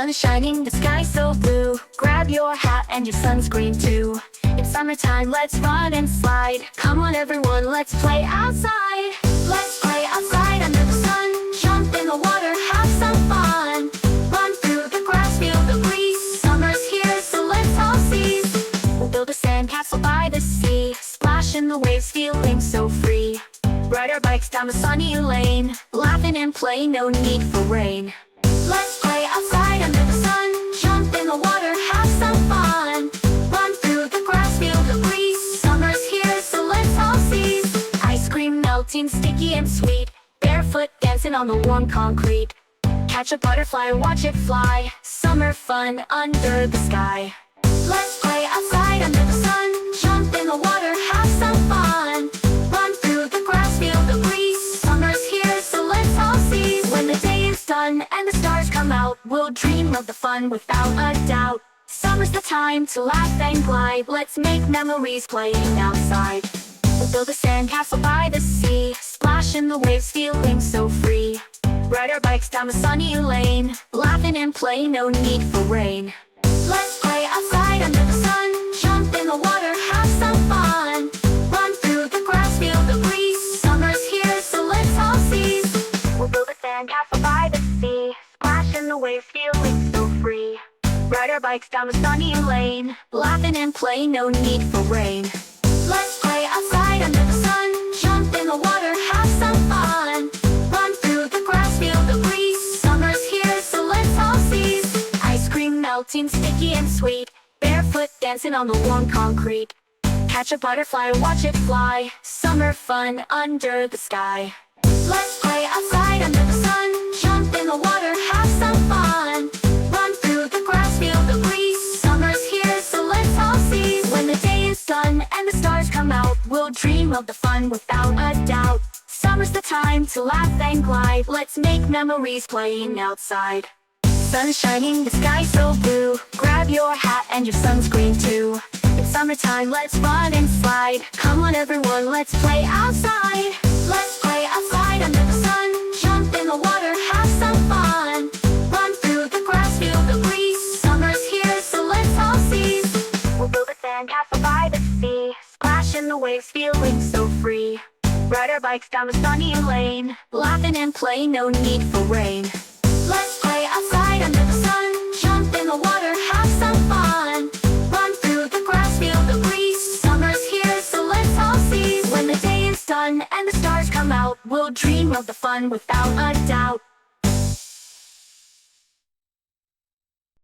sun is shining, the sky's so blue. Grab your hat and your sunscreen too. It's summertime, let's run and slide. Come on everyone, let's play outside. Let's play outside under the sun. Jump in the water, have some fun. Run through the grass, feel the breeze. Summer's here, so let's all seize. We'll build a sandcastle by the sea. Splash in the waves, feeling so free. Ride our bikes down the sunny lane. Laughing and playing, no need for rain. Let's play outside under the sun. Jump in the water, have some fun. Run through the grass, feel the breeze. Summer's here, so let's all seize. Ice cream melting, sticky and sweet. Barefoot dancing on the warm concrete. Catch a butterfly, watch it fly. Summer fun under the sky. Let's play outside under the sun. Jump in the water, have some fun. Run through the grass, feel the breeze. Summer's here, so let's all seize. When the day is done and the stars come out, we'll dream of the fun without a doubt. Summer's the time to laugh and glide. Let's make memories playing outside. We'll build a sandcastle by the sea. Splash in the waves, feeling so free. Ride our bikes down the sunny lane. Laughing and playing, no need for rain. Let's play outside under the sun. Jump in the water, have some fun. Run through the grass, feel the breeze. Summer's here, so let's all seize. We'll build a sandcastle by the sea. Splash in the waves, feeling so free. Ride our bikes down the sunny lane. Laughing and playing, no need for rain. Let's play outside under the sun. Jump in the water, have some fun. Run through the grass, feel the breeze. Summer's here, so let's all seize. Ice cream melting, sticky and sweet. Barefoot dancing on the warm concrete. Catch a butterfly, watch it fly. Summer fun under the sky. Let's play outside under the sun. Jump in the water, have some fun. Run through the grass, feel the breeze. Summer's here, so let's all seize. When the day is done and the stars come out, we'll dream of the fun without a doubt. Summer's the time to laugh and glide. Let's make memories playing outside. Sun is shining, the sky's so blue. Grab your hat and your sunscreen too. It's summertime, let's run and slide. Come on everyone, let's play outside. Let's play outside under the sun. Jump in the water, have some fun. Run through the grass, feel the breeze. Summer's here, so let's all seize. We'll build a sandcastle by the sea. Splash in the waves, feeling so free. Ride our bikes down the sunny lane. Laughing and playing, no need for rain. Let's play outside under the sun. Jump in the water, have some fun. Run through the grass, feel the breeze. Summer's here, so let's all seize. When the day is done and the stars come out, we'll dream of the fun without a doubt.